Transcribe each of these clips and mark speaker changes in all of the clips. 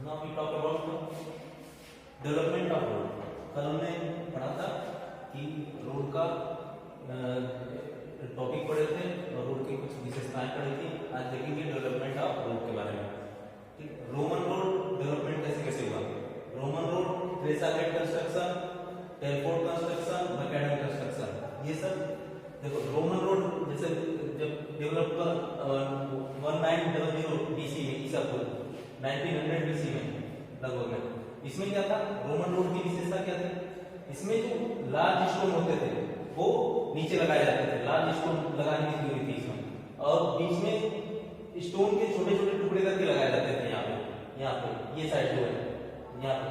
Speaker 1: Now we talk about development of road. कल हमने पढ़ा था कि रोड का टॉपिक पढ़े थे और रोड की कुछ विशेषताएं पढ़ी थी। आज देखेंगे डेवलपमेंट ऑफ रोड के बारे में। ठीक, रोमन रोड डेवलपमेंट कैसे कैसे हुआ। Roman road, Tresaguet construction, Telford construction, macadam construction, ये सब देखो। रोमन रोड जैसे जब डेवलप हुआ 1900 BC में, ईसा पूर्व 1900 BC में लगभग में। इसमें क्या था, रोमन रोड की विशेषता क्या थी, इसमें जो लार्ज स्टोन होते थे वो नीचे लगाए जाते थे। लार्ज स्टोन लगाने की जरूरत थी इसमें, और बीच में स्टोन के छोटे छोटे टुकड़े करके लगाए जाते थे। यहाँ पे ये साइड जो है यहाँ पे,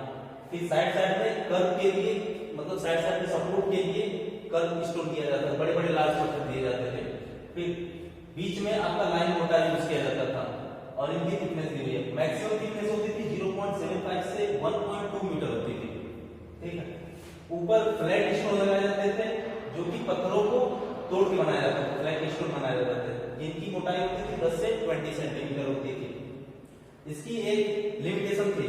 Speaker 1: फिर साइड साइड में कर्व के लिए, मतलब साइड साइड में सपोर्ट के लिए कर्व स्टोन दिया जाता था, बड़े बड़े लार्ज स्टोन दिए जाते थे। फिर बीच में आपका लाइन मोटा यूज किया जाता था, और इनकी थिकनेस दी हुई है। मैक्सिमम थिकनेस होती थी 0.75 से 1.2 मीटर होती थी। ठीक है, ऊपर फ्लैट स्टोन लगाए जाते थे जो कि पत्थरों को तोड़ के बनाया जाता था। फ्लैट स्टोन बनाया जाता था जिनकी मोटाई होती थी 10 से 20 सेंटीमीटर होती थी। इसकी एक लिमिटेशन थी,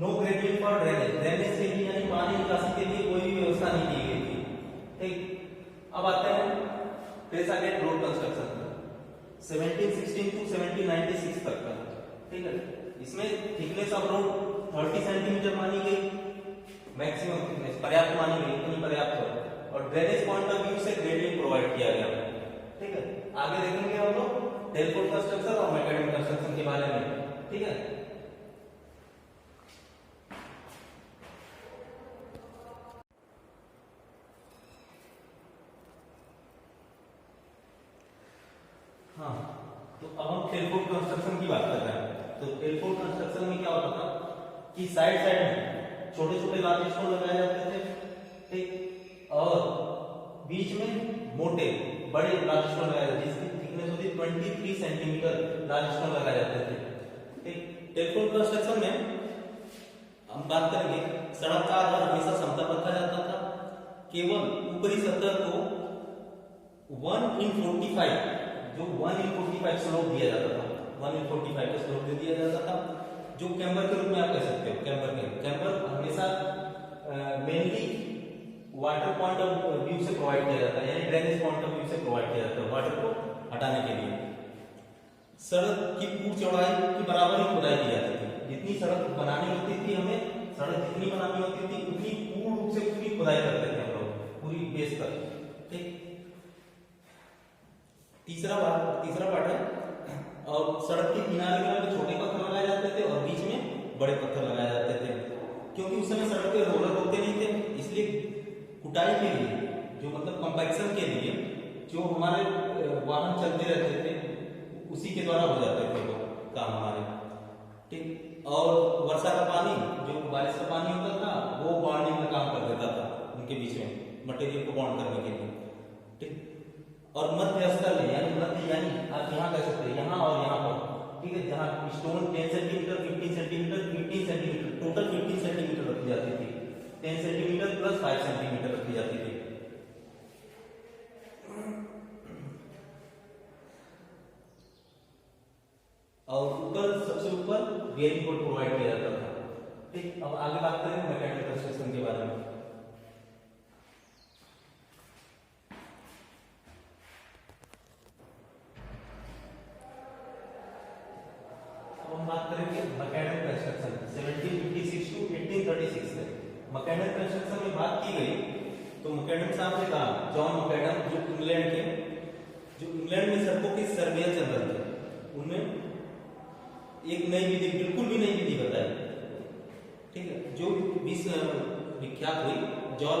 Speaker 1: no grading for drainage. Drainage के लिए यानी पानी निकासी के लिए कोई भी व्यवस्था नहीं की गई थी। ठीक, अब आते हैं ट्रेसागेट रोड कंस्ट्रक्शन 1716 टू 1796 तक का। ठीक है, इसमें थिकनेस ऑफ रोड 30 सेंटीमीटर मानी गई, मैक्सिमम थिकनेस पर्याप्त मानी गई, इतनी पर्याप्त है। और ड्रेनेज पॉइंट ऑफ व्यू से ग्रेडिंग प्रोवाइड किया गया। ठीक है, आगे देखेंगे हम लोग टेलफोर्ड कंस्ट्रक्शन और मैकेडम कंस्ट्रक्शन के बारे में। ठीक है, हाँ, तो अब हम टेलफोर्ड कंस्ट्रक्शन की बात कर रहे हैं। तो टेलफोर्ड कंस्ट्रक्शन में क्या होता था कि साइड साइड में छोटे छोटे लार्ज स्टोन लगाए जाते थे। ठीक, और बीच में मोटे बड़े लार्ज स्टोन लगाए जाते, जिसकी थिकनेस होती 23 सेंटीमीटर लार्ज स्टोन लगाए जाते थे। ठीक, टेलफोर्ड कंस्ट्रक्शन में हम बात करेंगे, सड़क का आधार हमेशा समतल रखा जाता था। केवल ऊपरी सतह को 1/45 जो 1/45 स्लोप दिया जाता था, 1/45 का स्लोप दे दिया जाता था, जो कैम्बर के रूप में आप कह सकते हो। कैम्बर हमेशा mainly water point of view से प्रोवाइड किया जाता है, यानी ड्रेनेज पॉइंट ऑफ व्यू से प्रोवाइड किया जाता है वाटर को हटाने के लिए। सड़क की पूर्ण चौड़ाई की बराबर ही खुदाई की जाती थी। जितनी सड़क बनानी होती थी, हमें सड़क जितनी बनानी होती थी उतनी पूर्ण रूप से पूरी खुदाई करते थे हम लोग, पूरी बेस तक। ठीक, तीसरा पार्ट है, और सड़क के किनारे में छोटे पत्थर लगाए जाते थे और बीच में बड़े पत्थर लगाए जाते थे। क्योंकि उस समय सड़क के रोलर होते नहीं थे, इसलिए कुटाई के लिए, जो मतलब कंपैक्शन के लिए जो हमारे वाहन चलते रहते थे उसी के द्वारा हो जाते थे वो काम हमारे। ठीक, और वर्षा का पानी, जो बारिश का पानी होता था, वो बॉन्डिंग का काम कर देता था उनके बीच में, मटेरियल को बॉन्ड करने के लिए। ठीक, और मध्य स्तर में, यानी आप यहाँ कह सकते हैं, यहाँ और यहाँ पर। ठीक है, जहाँ stone 10 centimetre, 15 centimetre, 15 centimetre, total 15 centimetre रखी जाती थी। 10 सेंटीमीटर प्लस 5 सेंटीमीटर रखी जाती थी। और ऊपर, सबसे ऊपर बेयरिंग बोर्ड प्रोवाइड किया जाता था। ठीक, अब आगे बात करें मैकेनिकल कंस्ट्रक्शन के बारे में। हम बात करेंगे मैकेडम कंस्ट्रक्शन 1756 टू 1836 तक। मैकेडम कंस्ट्रक्शन में बात की गई तो मैकेडम साहब ने कहा, जॉन मैकेडम, जो इंग्लैंड में सड़कों के सर्वेयर जनरल थे, उन्हें एक नई विधि, बिल्कुल भी नई विधि बताई। ठीक है, जो विख्यात हुई जॉन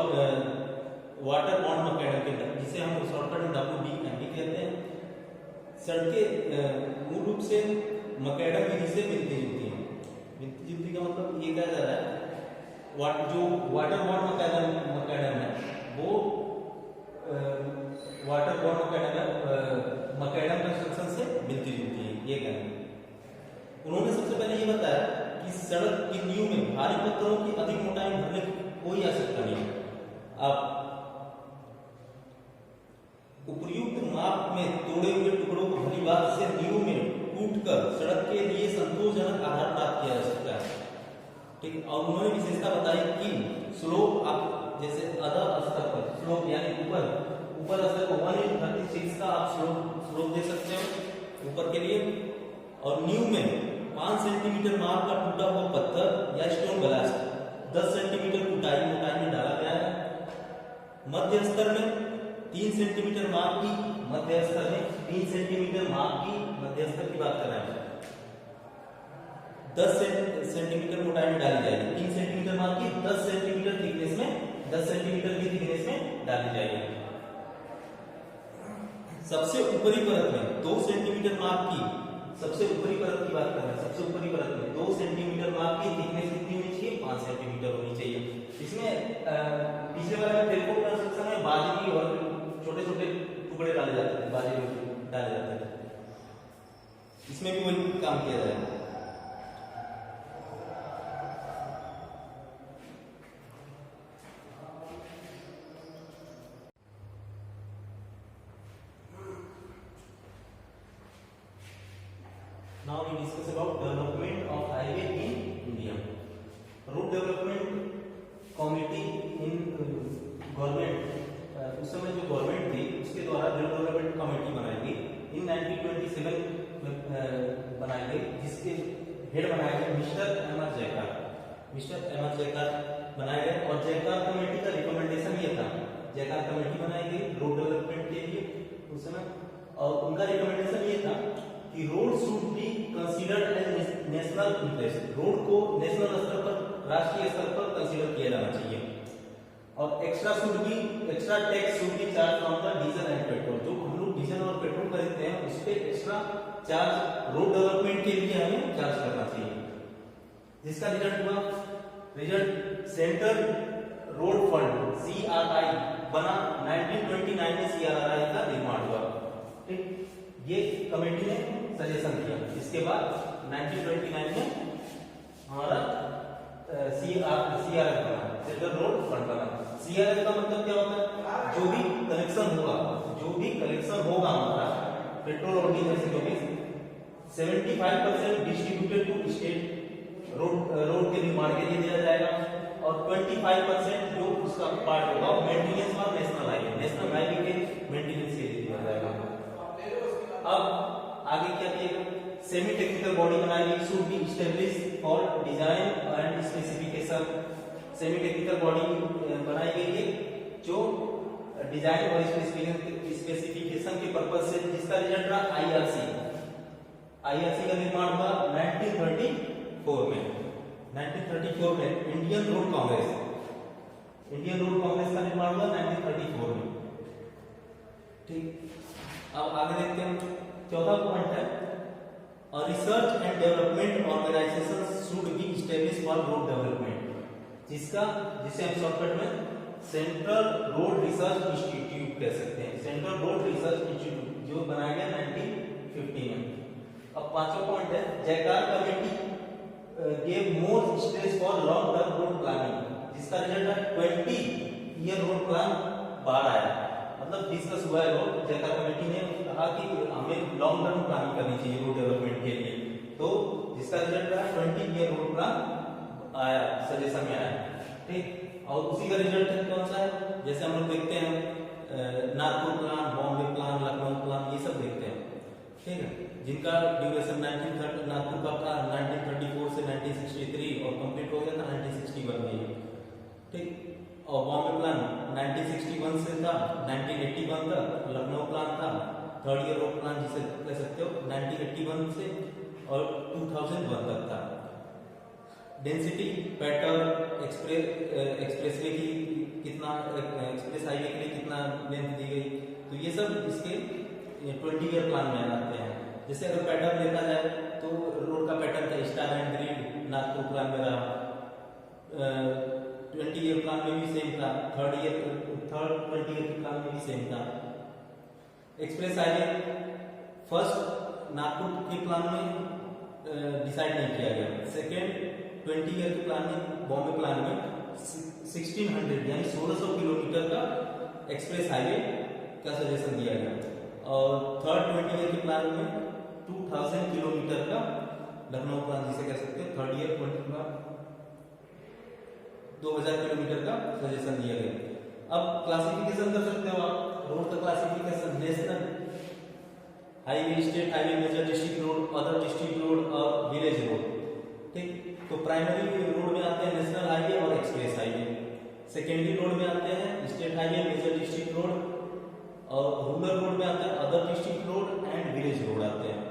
Speaker 1: वाटर बॉन्ड मैकेडम के, जिसे हम शॉर्टकट में WBMB कहते हैं। सड़कें मूल रूप से मैकेडम विधि से मिलती जुलती है। मिलती जुलती का मतलब ये कहा जा रहा है, जो वाटर बॉन्ड मैकेडम है वो वाटर बॉन्ड मैकेडम कंस्ट्रक्शन से मिलती जुलती है, ये कहना। उन्होंने सबसे पहले ये बताया कि सड़क की नींव में भारी पत्थरों की अधिक मोटाई भरने की कोई आवश्यकता नहीं है। आप उपर्युक्त माप में तोड़े हुए टुकड़ों को भली बात से नींव में कूटकर सड़क के लिए संतोषजनक आधार प्राप्त किया जा सकता है। ठीक, और उन्होंने विशेषता बताई कि स्लोप आप जैसे अधः स्तर पर स्लोप यानी ऊपर स्तर को 1/36 का आप स्लोप दे सकते हो ऊपर के लिए, और न्यू में 5 सेंटीमीटर माप का टूटा हुआ पत्थर या स्टोन ब्लास्ट 10 सेंटीमीटर मोटाई में डाला गया है। मध्य स्तर में 3 सेंटीमीटर माप की मध्य स्तर में 3 सेंटीमीटर माप की मध्य स्तर की बात कर रहे हैं, 10 सेंटीमीटर मोटाई में डाली जाएगी। 3 सेंटीमीटर माप की 10 सेंटीमीटर थिकनेस में 10 सेंटीमीटर की थिकनेस में डाली जाएगी। सबसे ऊपरी परत में 2 सेंटीमीटर माप की, सबसे ऊपरी परत की बात कर रहे हैं, सबसे ऊपरी परत में 2 सेंटीमीटर माप की थिकनेस कितनी होनी चाहिए? 5 सेंटीमीटर होनी चाहिए। इसमें पिछले वाले में टेलीफोन कंस्ट्रक्शन में बाजरी और छोटे छोटे टुकड़े डाले जाते थे, बाजरी डाले जाते थे, इसमें भी वही काम किया जाएगा। Now we discuss about development of highway in India. Road development committee in government, उस समय जो गवर्नमेंट थी उसके द्वारा रोड डेवलपमेंट कमेटी बनाई गई इन 1927 में बनाई गई, जिसके हेड बनाए गए मिस्टर एम आर जयकार बनाए गए। और जयकार कमेटी का रिकमेंडेशन ये था, जयकार कमेटी बनाई गई रोड डेवलपमेंट के लिए उस समय, और उनका रिकमेंडेशन ये था कि road should be considered as national interest, road को नेशनल स्तर पर, राष्ट्रीय स्तर पर कंसीडर किया जाना चाहिए। और extra tax should be charge from the diesel and petrol, जो हम लोग डीजल और पेट्रोल खरीदते हैं उस पे एक्स्ट्रा चार्ज रोड डेवलपमेंट के लिए हमें चार्ज करना चाहिए। जिसका result central road fund CRI बना। 1929 में CRI का निर्माण हुआ। ठीक, ये कमेटी ने सजेशन दिया। इसके बाद 1929 में हमारा CRI बना, सेंट्रल रोड फंड बना। CRI का मतलब क्या होता है? जो भी कलेक्शन होगा हमारा पेट्रोल और डीजल से, जो भी 75% डिस्ट्रीब्यूटेड टू स्टेट रोड के निर्माण के लिए दिया जाएगा, और 25% जो उसका पार्ट होगा वो मेंटेनेंस और नेशनल हाईवे के मेंटेनेंस के लिए दिया जाएगा। अब आगे क्या किया? सेमी टेक्निकल बॉडी बनाई गई, should be establish for design and specification. Semi technical body बनाई गई है जो डिजाइन और स्पेसिफिकेशन के पर्पज से, जिसका रिजल्ट रहा IRC का निर्माण हुआ 1934 में। 1934 में इंडियन रोड कांग्रेस का निर्माण हुआ 1934 में। ठीक, अब आगे देखते हैं। चौथा पॉइंट है, और research and development organisation should be establish for road development, जिसे हम शॉर्टकट में सेंट्रल रोड रिसर्च इंस्टीट्यूट कह सकते हैं। सेंट्रल रोड रिसर्च इंस्टीट्यूट जो बनाया गया 1950 में। अब पांचवा पॉइंट है, जयकार committee gave more stress for long term road planning, जिसका रिजल्ट है 20 ईयर रोड प्लान बाहर आया। मतलब डिस्कस हुआ है रोड, जयकार कमेटी ने कहा कि हमें लॉन्ग टर्म प्लानिंग करनी चाहिए रोड डेवलपमेंट के लिए, तो जिसका रिजल्ट रहा 20 ईयर रोड प्लान आया, सजेशन में आया। ठीक, और उसी का रिजल्ट कौन सा है? जैसे हम लोग देखते हैं Nagpur plan, Bombay plan, Lucknow plan, ये सब देखते हैं। ठीक है, जिनका ड्यूरेशन नागपुर का प्लान 1934 से 1963 और कंप्लीट हो गया था 1961 में। ठीक, और बॉम्बे प्लान 1961 से था 1981 तक, लखनऊ प्लान था थर्ड ईयर रोड प्लान जिसे कह सकते हो 1981 से और 2001 तक था। डेंसिटी पैटर्न एक्सप्रेसवे की कितना, एक्सप्रेस हाईवे के लिए कितना लेंथ दी गई, तो ये सब इसके 20 ईयर प्लान में आते हैं। जैसे अगर पैटर्न देखा जाए तो रोड का पैटर्न था star and grid, Nagpur plan में रहा, 20 ईयर प्लान में भी सेम था, थर्ड 20 ईयर प्लान में भी सेम था। एक्सप्रेस हाईवे फर्स्ट नागपुर के प्लान में डिसाइड नहीं किया गया, सेकेंड 20 ईयर के प्लान में, बॉम्बे प्लान में 1600 यानी 1600 किलोमीटर का एक्सप्रेस हाईवे का सजेशन दिया गया, और थर्ड 20 ईयर के प्लान में 2000 किलोमीटर का लखनऊ प्रांत जिसे कह सकते हैं थर्ड ईयर 2000 किलोमीटर का सजेशन दिया गया। अब क्लासिफिकेशन कर सकते हो आप रोड का classification, national highway, state highway, major district road, other district road और विलेज रोड। ठीक, तो प्राइमरी रोड में आते हैं नेशनल हाईवे और एक्सप्रेस हाईवे, सेकेंडरी रोड में आते हैं state highway, major district road, और रूरल रोड में आते हैं other district road and village road आते हैं।